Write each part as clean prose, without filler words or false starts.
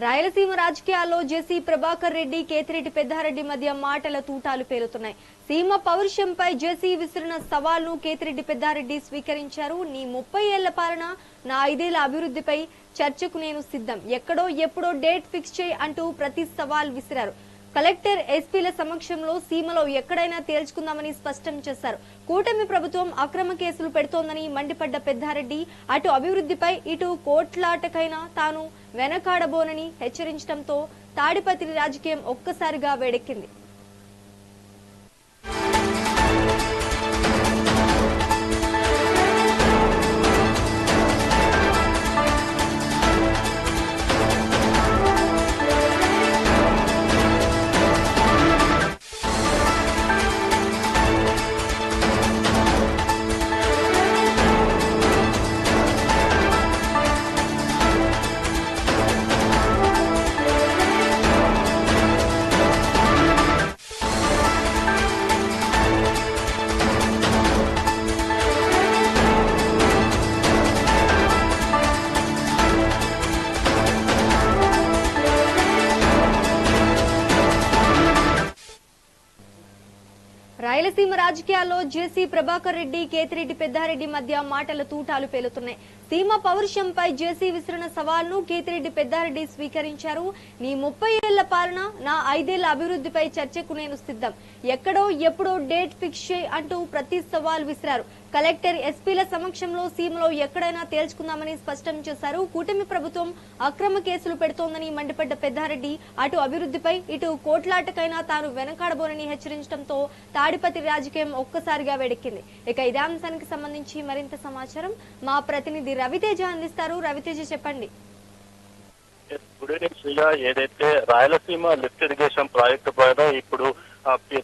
రాయలసీమ రాజకీయాల్లో జేసీ ప్రభాకర్ రెడ్డి, కేతిరెడ్డి పెద్దారెడ్డి మధ్య మాటల తూటాలు పేలుతున్నాయి. సీమ పౌరుషంపై జేసీ విసిరిన సవాల్ను కేతిరెడ్డి పెద్దారెడ్డి స్వీకరించారు. నీ 30 ఏళ్ల పాలన, నా 5 ఏళ్ల అభివృద్ధిపై చర్చకు నేను సిద్ధం. ఎక్కడో ఎప్పుడో డేట్ ఫిక్స్ చేయి అంటూ ప్రతి సవాల్ విసిరారు. కలెక్టర్, ఎస్పీల సమక్షంలో సీమలో ఎక్కడైనా తేల్చుకుందామని స్పష్టం చేశారు. కూటమి ప్రభుత్వం అక్రమ కేసులు పెడుతోందని మండిపడ్డ పెద్దారెడ్డి అటు అభివృద్ధిపై ఇటు కోట్లాటకైనా తాను వెనకాడబోనని హెచ్చరించడంతో తాడిపత్రి రాజకీయం ఒక్కసారిగా వేడెక్కింది. రాయలసీమ రాజకీయాల్లో జేసీ ప్రభాకర్ రెడ్డి, కేతిరెడ్డి పెద్దారెడ్డి మధ్య మాటల తూటాలు పేలుతున్నాయి. సీమ పౌరుషంపై జేసీ విసిరిన సవాల్ను కేతిరెడ్డి పెద్దారెడ్డి స్వీకరించారు. నీ 30 ఏళ్ల పాలన, నా 5 ఏళ్ల అభివృద్ధిపై చర్చకు నేను సిద్ధం. ఎక్కడో ఎప్పుడో డేట్ ఫిక్స్ చేయి అంటూ ప్రతి సవాల్ విసిరారు. కలెక్టర్, ఎస్పీల సమక్షంలో సీమలో ఎక్కడైనా తేల్చుకుందామని స్పష్టం చేశారు. కూటమి ప్రభుత్వం అక్రమ కేసులు పెడుతోందని మండిపడ్డ పెద్దారెడ్డి అటు అభివృద్ధిపై ఇటు కోట్లాటకైనా తాను వెనకాడబోనని హెచ్చరించడంతో తాడిపత్రి రాజకీయం ఒక్కసారిగా వేడెక్కింది. ఇక ఇదే అంశానికి సంబంధించి మరింత సమాచారం మా ప్రతినిధి రవితేజ అందిస్తారు. రవితేజ, చెప్పండి. Good evening Sreeja. ఏదైతే రాయలసీమ లిఫ్ట్ ఇరిగేషన్ ప్రాజెక్టు పైన ఇప్పుడు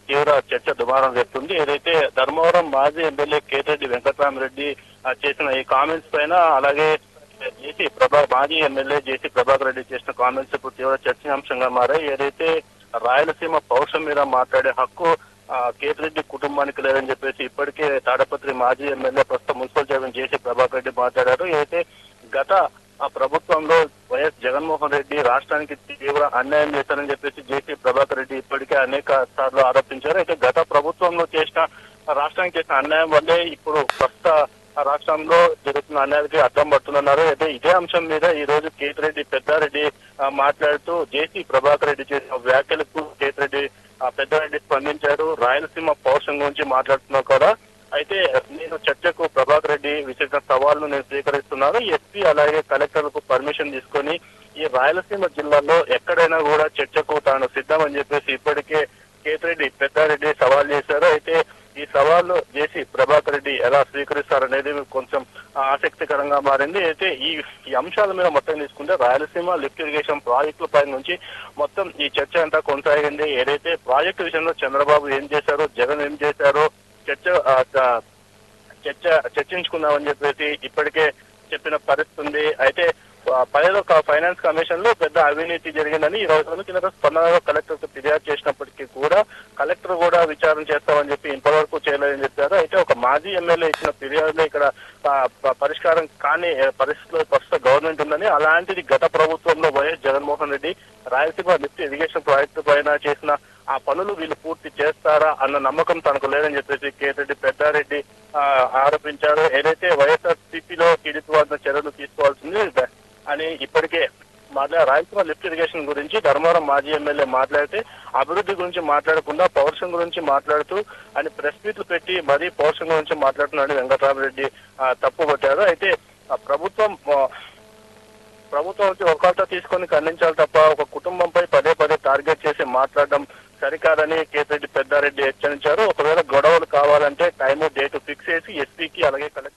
తీవ్ర చర్చ దుమారం రేపుతుంది. ఏదైతే ధర్మవరం మాజీ ఎమ్మెల్యే కేతిరెడ్డి వెంకటరామరెడ్డి చేసిన ఈ కామెంట్స్ పైన, అలాగే మాజీ ఎమ్మెల్యే జేసీ ప్రభాకర్ రెడ్డి చేసిన కామెంట్స్ ఇప్పుడు తీవ్ర చర్చనీయాంశంగా మారాయి. ఏదైతే రాయలసీమ పౌరుషం మీద మాట్లాడే హక్కు కేతిరెడ్డి కుటుంబానికి లేదని చెప్పేసి ఇప్పటికే తాడపత్రి మాజీ ఎమ్మెల్యే ప్రస్తుతం మున్సిపల్ చైర్మన్ జేసీ ప్రభాకర్ రెడ్డి మాట్లాడారు. అయితే గత ప్రభుత్వంలో వైఎస్ జగన్మోహన్ రెడ్డి రాష్ట్రానికి తీవ్ర అన్యాయం చేశారని చెప్పేసి జేసీ ప్రభాకర్ రెడ్డి ఇప్పటికే అనేక సార్లు ఆరోపించారు. అయితే గత ప్రభుత్వంలో రాష్ట్రానికి చేసిన అన్యాయం వల్లే ఇప్పుడు ప్రస్తుత రాష్ట్రంలో జరుగుతున్న అన్యాయానికి అడ్డం పడుతున్నారు. అయితే ఇదే అంశం మీద ఈ రోజు కేతిరెడ్డి పెద్దారెడ్డి మాట్లాడుతూ జేసీ ప్రభాకర్ రెడ్డి చేసిన వ్యాఖ్యలకు కేతిరెడ్డి పెద్దారెడ్డి స్పందించారు. రాయలసీమ పౌరుషం గురించి మాట్లాడుతున్నా కూడా. అయితే నేను చర్చకు ప్రభాకర్ రెడ్డి విసిరిన సవాళ్లు నేను స్వీకరిస్తున్నాను. ఎస్పీ అలాగే కలెక్టర్లకు పర్మిషన్ తీసుకొని ఈ రాయలసీమ జిల్లాలో ఎక్కడైనా కూడా చర్చకు తాను సిద్ధమని చెప్పేసి ఇప్పటికే కేతిరెడ్డి పెద్దారెడ్డి సవాల్ చేశారు. అయితే ఈ సవాళ్ళు జేసీ ప్రభాకర్ రెడ్డి ఎలా స్వీకరిస్తారనేది కొంచెం ఆసక్తికరంగా మారింది. అయితే ఈ అంశాల మీద మొత్తం తీసుకుంటే రాయలసీమ లిఫ్ట్ ఇరిగేషన్ ప్రాజెక్టుల పై నుంచి మొత్తం ఈ చర్చ అంతా కొనసాగింది. ఏదైతే ప్రాజెక్టు విషయంలో చంద్రబాబు ఏం చేశారో, జగన్ ఏం చేశారో చర్చించుకుందామని చెప్పేసి ఇప్పటికే చెప్పిన పరిస్థితి ఉంది. అయితే ఫైనాన్స్ కమిషన్ లో పెద్ద అవినీతి జరిగిందని ఈ రోజు కింద స్పందనలో కలెక్టర్ కు ఫిర్యాదు చేసినప్పటికీ కూడా కలెక్టర్ కూడా విచారణ చేస్తామని చెప్పి ఇంతవరకు చేయలేదని చెప్పారు. అయితే ఒక మాజీ ఎమ్మెల్యే ఇచ్చిన ఫిర్యాదులో ఇక్కడ పరిష్కారం కాని పరిస్థితిలో ప్రస్తుత గవర్నమెంట్ ఉందని, అలాంటిది గత ప్రభుత్వంలో YS Jaganmohan Reddy Rayalaseema lift irrigation project పైన చేసిన ఆ పనులు వీళ్ళు పూర్తి చేస్తారా అన్న నమ్మకం తనకు లేదని చెప్పేసి కేతిరెడ్డి పెద్దారెడ్డి ఆరోపించారు. ఏదైతే వైఎస్ఆర్సీపీలో టీడీపీ వారిన చర్యలు తీసుకోవాల్సింది అని ఇప్పటికే రాయలసీమ లిఫ్ట్ ఇరిగేషన్ గురించి ధర్మవరం మాజీ ఎమ్మెల్యే మాట్లాడితే అభివృద్ధి గురించి మాట్లాడకుండా పౌరుషం గురించి మాట్లాడుతూ అని ప్రెస్ మీట్లు పెట్టి మరీ పౌరుషం గురించి మాట్లాడుతున్నాడు వెంకటరామరెడ్డి తప్పుపట్టారు. అయితే ప్రభుత్వం నుంచి ఒకళ్ళతో తీసుకొని ఖండించాలి తప్ప ఒక కుటుంబంపై పదే టార్గెట్ చేసి మాట్లాడడం సరికాదని కేతిరెడ్డి పెద్దారెడ్డి హెచ్చరించారు. ఒకవేళ గొడవలు కావాలంటే టైము డేటు ఫిక్స్ చేసి ఎస్పీకి అలాగే కలెక్టర్